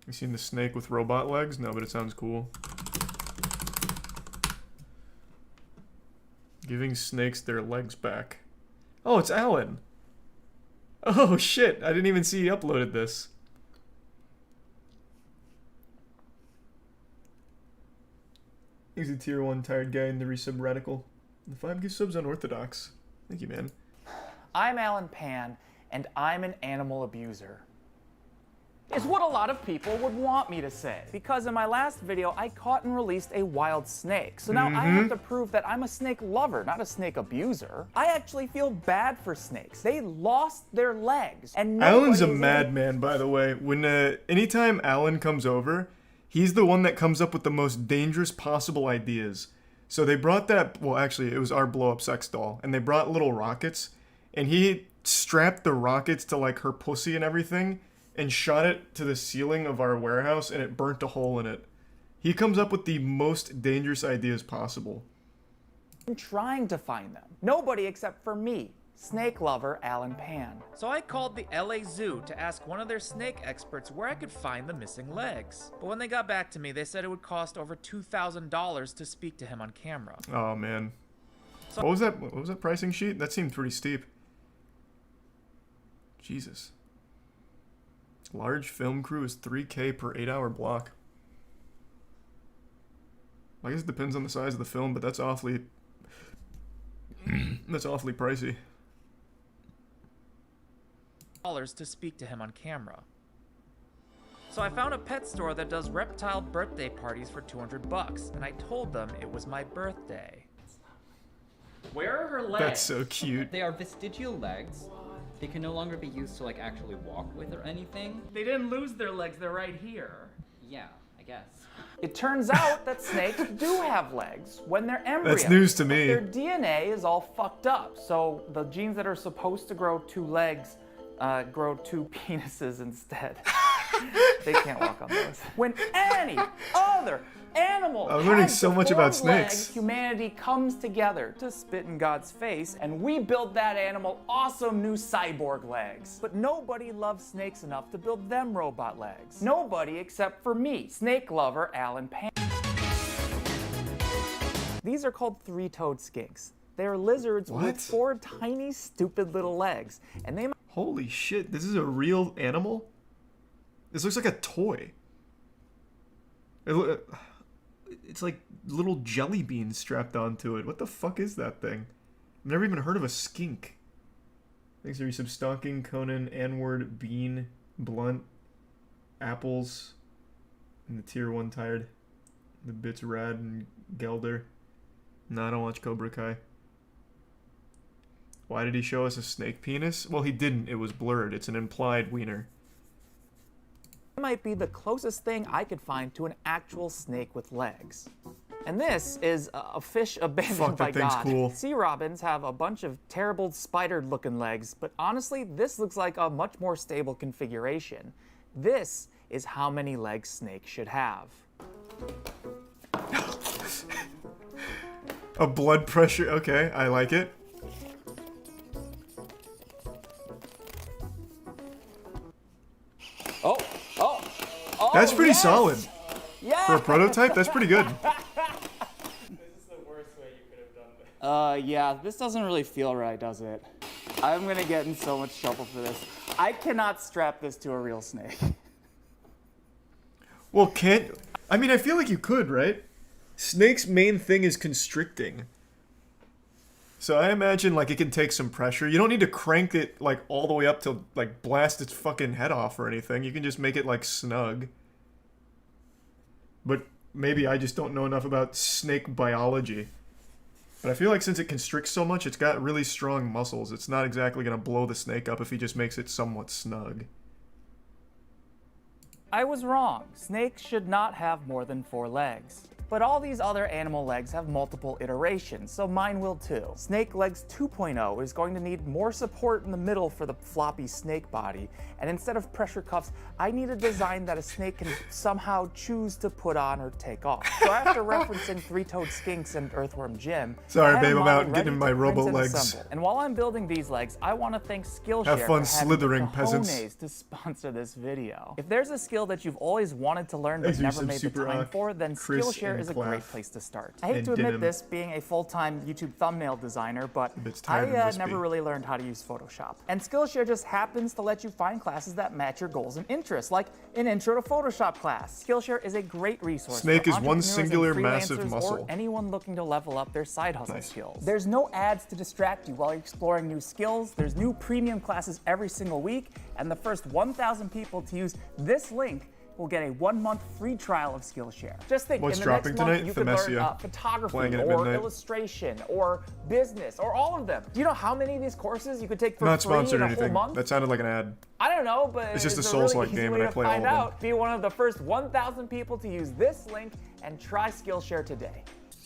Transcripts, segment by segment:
You seen the snake with robot legs? No, but it sounds cool. Giving snakes their legs back. Oh, it's Alan. Oh shit, I didn't even see he uploaded this. He's a tier 1 tired guy in the resub radical. The 5 gift subs unorthodox. Thank you, man. I'm Alan Pan, and I'm an animal abuser. Is what a lot of people would want me to say. Because in my last video, I caught and released a wild snake. So now I have to prove that I'm a snake lover, not a snake abuser. I actually feel bad for snakes. They lost their legs. And Alan's a madman, by the way. When anytime Alan comes over, he's the one that comes up with the most dangerous possible ideas. So they brought that, well actually it was our blow up sex doll, and they brought little rockets, and he strapped the rockets to like her pussy and everything, and shot it to the ceiling of our warehouse, and it burnt a hole in it. He comes up with the most dangerous ideas possible. I'm trying to find them. Nobody except for me, snake lover Alan Pan. So I called the LA Zoo to ask one of their snake experts where I could find the missing legs. But when they got back to me, they said it would cost over $2,000 to speak to him on camera. Oh man. What was that pricing sheet? That seemed pretty steep. Jesus. Large film crew is $3K per 8-hour block. I guess it depends on the size of the film, but that's awfully pricey. Dollars to speak to him on camera. So I found a pet store that does reptile birthday parties for $200, and I told them it was my birthday. Where are her legs? That's so cute. They are vestigial legs. They can no longer be used to like actually walk with or anything. They didn't lose their legs, they're right here. Yeah, I guess. It turns out that snakes do have legs when they're embryos. That's news to me. Their DNA is all fucked up, so the genes that are supposed to grow 2 legs grow 2 penises instead. They can't walk on those. When any other animal I'm learning has so much about deformed snakes. legs, humanity comes together to spit in God's face, and we build that animal awesome new cyborg legs. But nobody loves snakes enough to build them robot legs. Nobody except for me, snake lover Alan Pan. These are called 3-toed skinks. They're lizards with What? 4 tiny, stupid little legs, and they Holy shit, this is a real animal? This looks like a toy. It's like little jelly beans strapped onto it. What the fuck is that thing? I've never even heard of a skink. Thanks for resub stalking, Conan, Anward, Bean, Blunt, Apples, and the tier 1 tired. The bits Rad and Gelder. No, I don't watch Cobra Kai. Why did he show us a snake penis? Well, he didn't. It was blurred. It's an implied wiener. might be the closest thing I could find to an actual snake with legs. And this is a fish abandoned Fuck, by that thing's God. cool. Sea robins have a bunch of terrible spider-looking legs, but honestly, this looks like a much more stable configuration. This is how many legs snakes should have. A blood pressure. Okay, I like it. Oh, That's pretty yes! solid. Yeah! For a prototype, that's pretty good. Yeah, this doesn't really feel right, does it? I'm gonna get in so much trouble for this. I cannot strap this to a real snake. Well, can't... I mean, I feel like you could, right? Snake's main thing is constricting. So I imagine, like, it can take some pressure. You don't need to crank it, like, all the way up to, like, blast its fucking head off or anything. You can just make it, like, snug. But maybe I just don't know enough about snake biology. But I feel like since it constricts so much, it's got really strong muscles. It's not exactly going to blow the snake up if he just makes it somewhat snug. I was wrong. Snakes should not have more than 4 legs. But all these other animal legs have multiple iterations, so mine will too. Snake Legs 2.0 is going to need more support in the middle for the floppy snake body, and instead of pressure cuffs, I need a design that a snake can somehow choose to put on or take off. So after referencing 3-toed skinks and Earthworm Jim, Sorry, I had a babe, I'm model out ready getting to my print robo and legs. assemble. And while I'm building these legs, I want to thank Skillshare Have fun for having slithering, the peasants. cojones to sponsor this video. If there's a Skillshare skill that you've always wanted to learn but Thanks, never Yusuf, made the Super time Rock, for, then Chris, Skillshare and is a great Claff, place to start. I hate and to admit Denim. this, being a full-time YouTube thumbnail designer, but bit's I tired and wispy. never really learned how to use Photoshop. And Skillshare just happens to let you find classes that match your goals and interests, like an Intro to Photoshop class. Skillshare is a great resource Snake for is one entrepreneurs and singular massive freelancers muscle. or anyone looking to level up their side hustle Nice. skills. There's no ads to distract you while you're exploring new skills. There's new premium classes every single week, and the first 1,000 people to use this link will get a 1-month free trial of Skillshare. Just think, What's in the dropping next month, tonight? you could learn Thymesia. photography Playing it at or midnight. illustration or business or all of them. Do you know how many of these courses you could take for Not free sponsored in or a whole anything. month? That sounded like an ad. I don't know, but It's just a really Souls-like easy game, way and I to play all find of them. out. Be one of the first 1,000 people to use this link and try Skillshare today.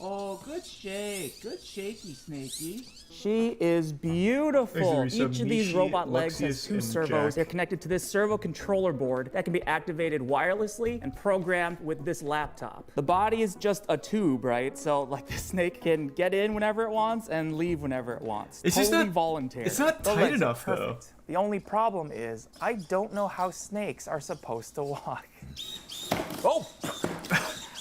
Oh, good shake. Good shaky, Snakey. She is beautiful. Thanks to Each of these Mishi, robot legs has Luxius, 2 and servos. Jack. They're connected to this servo controller board that can be activated wirelessly and programmed with this laptop. The body is just a tube, right? So like the snake can get in whenever it wants and leave whenever it wants. It's just totally not- voluntary. it's not The tight legs are enough, though. perfect. The only problem is I don't know how snakes are supposed to walk. Oh!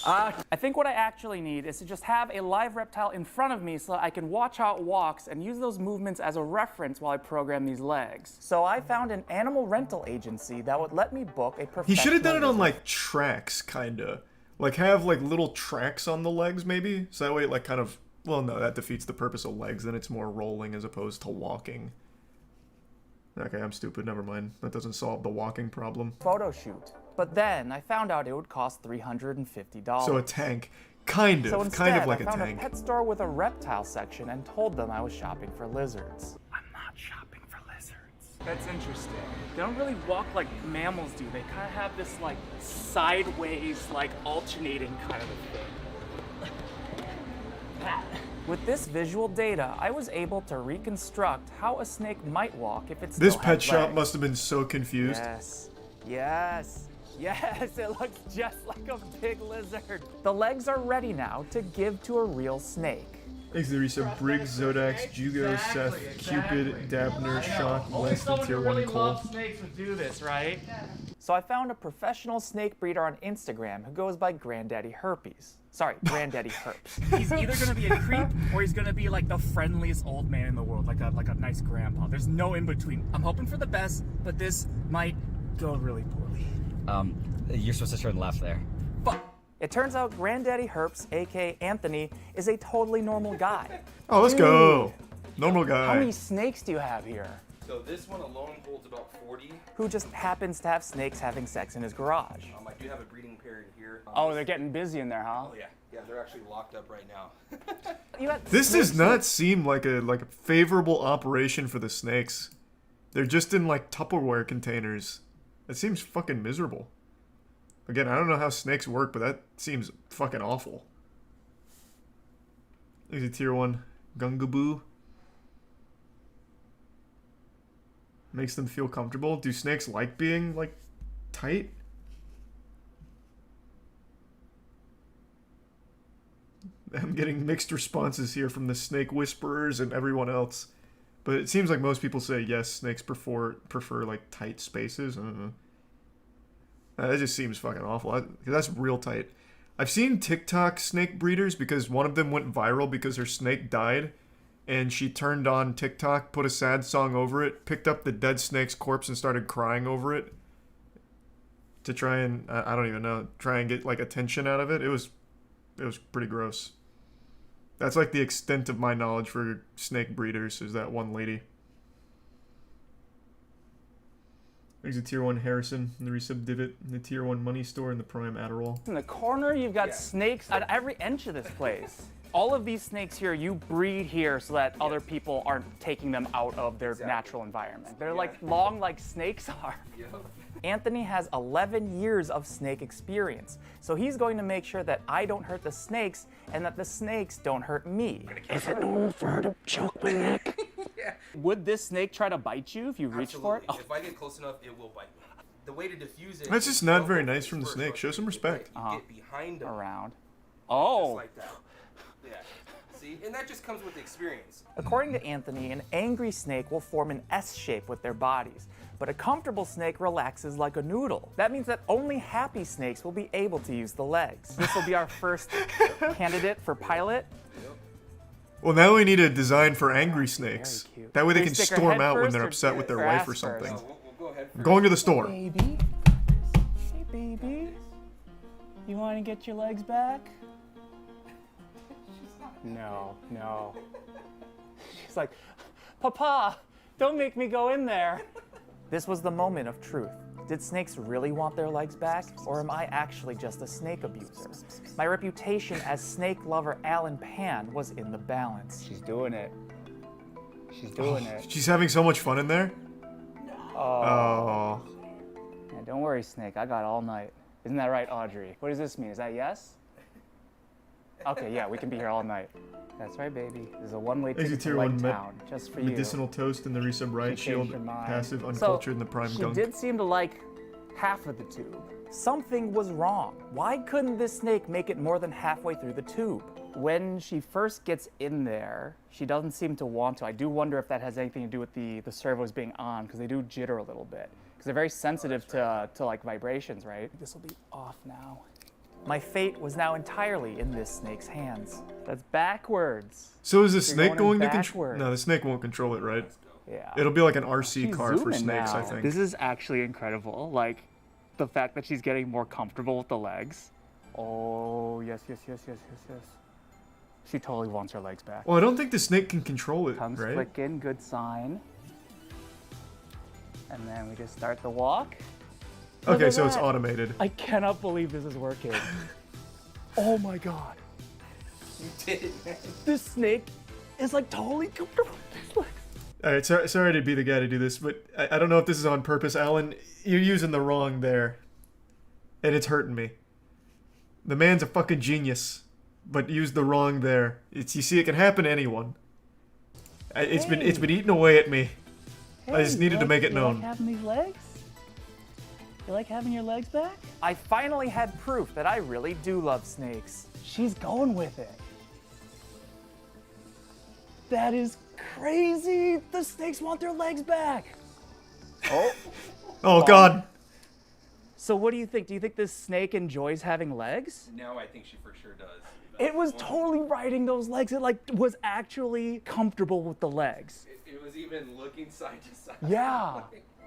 I think what I actually need is to just have a live reptile in front of me so that I can watch how it walks and use those movements as a reference while I program these legs. So I found an animal rental agency that would let me book a professional. He should have done it on lizard. like tracks, kinda. Like have like little tracks on the legs, maybe. So that way, it like kind of. Well, no, that defeats the purpose of legs. Then it's more rolling as opposed to walking. Okay, I'm stupid. Never mind. That doesn't solve the walking problem. photo shoot. But then I found out it would cost $350. So a tank, kind So of instead, like I a found tank. a pet store with a reptile section and told them I was shopping for lizards. I'm not shopping for lizards. That's interesting. They don't really walk like mammals do. They kind of have this like sideways, like alternating kind of a thing. With this visual data, I was able to reconstruct how a snake might walk if it's This still pet had shop legs. must have been so confused. Yes, it looks just like a big lizard. The legs are ready now to give to a real snake. Thanks to the reset. Briggs, Zodax, Jugo, Seth, Cupid, Dabner, Shock, less than tier 1 Cole. snakes would do this, right? So I found a professional snake breeder on Instagram who goes by Granddaddy Herpes. Sorry, Granddaddy Herps. He's either gonna be a creep or he's gonna be like the friendliest old man in the world, like a nice grandpa. There's no in between. I'm hoping for the best, but this might go really poorly. You're supposed to turn left there. Fuck. It turns out Granddaddy Herps, aka Anthony, is a totally normal guy. Oh, let's go. Normal guy. How many snakes do you have here? So this one alone holds about 40. Who just happens to have snakes having sex in his garage? I do have a breeding pair in here. Oh, they're getting busy in there, huh? Oh yeah. Yeah, they're actually locked up right now. You got This snakes does not seem like a favorable operation for the snakes. They're just in like Tupperware containers. It seems fucking miserable. Again, I don't know how snakes work, but that seems fucking awful. There's a tier 1 Gungaboo. Makes them feel comfortable. Do snakes like being like tight? I'm getting mixed responses here from the snake whisperers and everyone else. But it seems like most people say yes, snakes prefer like tight spaces. I don't know. That just seems fucking awful. That's real tight. I've seen TikTok snake breeders because one of them went viral because her snake died. And she turned on TikTok, put a sad song over it, picked up the dead snake's corpse and started crying over it. To try and, I don't even know, try and get like attention out of it. It was pretty gross. That's like the extent of my knowledge for snake breeders, is that one lady. There's a tier 1 Harrison in the resub divot, in the tier 1 money store, in the prime Adderall. In the corner, you've got snakes at every inch of this place. All of these snakes here, you breed here so that other people aren't taking them out of their natural environment. They're like long like snakes are. Anthony has 11 years of snake experience, so he's going to make sure that I don't hurt the snakes and that the snakes don't hurt me. Is it normal for her to choke my neck? Would this snake try to bite you if you reach for it? Absolutely. If I get close enough, it will bite me. The way to diffuse it. That's is just not go very face nice from the first, snake. go Show some face respect. right. You get behind them. Around. Just Oh. like that. Yeah. See? And that just comes with experience. According to Anthony, an angry snake will form an S shape with their bodies. but a comfortable snake relaxes like a noodle. That means that only happy snakes will be able to use the legs. This will be our first candidate for pilot. Well, now we need a design for angry snakes. Very cute. That way they Do we can stick her storm head out when first they're or- upset with their or wife ass or something. first? We'll go ahead I'm going to the store. Baby. Hey, baby. You want to get your legs back? No, no. She's like, Papa, don't make me go in there. This was the moment of truth. Did snakes really want their legs back, or am I actually just a snake abuser? My reputation as snake lover Alan Pan was in the balance. She's doing it. She's doing it. She's having so much fun in there. Oh. Yeah, don't worry, Snake. I got all night. Isn't that right, Audrey? What does this mean? Is that yes? Okay, yeah, we can be here all night. That's right, baby. There's a one-way Exit ticket to tier 1 Town, just for you. Medicinal toast in the resub right She shield. changed her mind. Passive So, uncultured in the prime she gunk. did seem to like half of the tube. Something was wrong. Why couldn't this snake make it more than halfway through the tube? When she first gets in there, she doesn't seem to want to. I do wonder if that has anything to do with the servos being on, because they do jitter a little bit. Because they're very sensitive to like vibrations, right? This will be off now. My fate was now entirely in this snake's hands. That's backwards. So is the You're snake going going to control? backward. No, the snake won't control it, right? Yeah. It'll be like an RC She's car for zooming snakes, I now. think. This is actually incredible. Like, the fact that she's getting more comfortable with the legs. Oh, yes, yes, yes, yes, yes, yes. She totally wants her legs back. Well, I don't think the snake can control it, Comes right? flicking, good sign. And then we just start the walk. Look Okay, at so it's that. automated. I cannot believe this is working. Oh my god. You did it, man. This snake is like totally comfortable with his legs. All right, sorry to be the guy to do this, but I don't know if this is on purpose, Alan. You're using the wrong there, and it's hurting me. The man's a fucking genius, but used the wrong there. It's, you see, it can happen to anyone. It's been eating away at me. I just needed to make it known. You like having these legs? You like having your legs back? I finally had proof that I really do love snakes. She's going with it. That is crazy. The snakes want their legs back. Oh God! So what do you think? Do you think this snake enjoys having legs? Now I think she for sure does. It was totally riding those legs. It like was actually comfortable with the legs. It was even looking side to side. Yeah.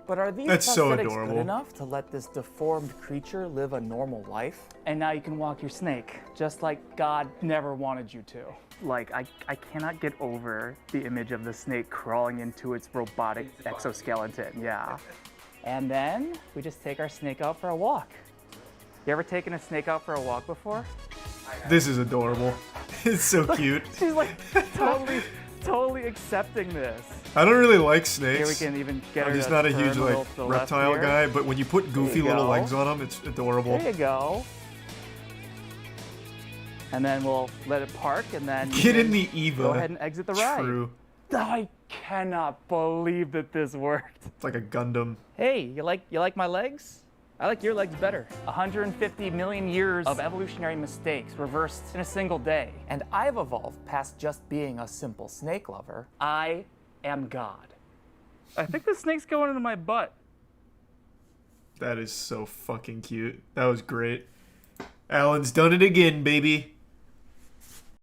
But are these That's so prosthetics adorable. good enough to let this deformed creature live a normal life? And now you can walk your snake, just like God never wanted you to. Like, I cannot get over the image of the snake crawling into its robotic exoskeleton, yeah. And then we just take our snake out for a walk. You ever taken a snake out for a walk before? This is adorable. It's so cute. She's like totally accepting this. I don't really like snakes. Here we can even get her I'm just to not a turn huge little like to the left reptile here. guy, but when you put goofy you little go. legs on them, it's adorable. There you go. And then we'll let it park, and then you Get in can the Eva. go ahead and exit the ride. True. I cannot believe that this worked. It's like a Gundam. Hey, you like my legs? I like your legs better. 150 million years of evolutionary mistakes reversed in a single day. And I've evolved past just being a simple snake lover. I am God. I think the snake's going into my butt. That is so fucking cute. That was great. Alan's done it again, baby.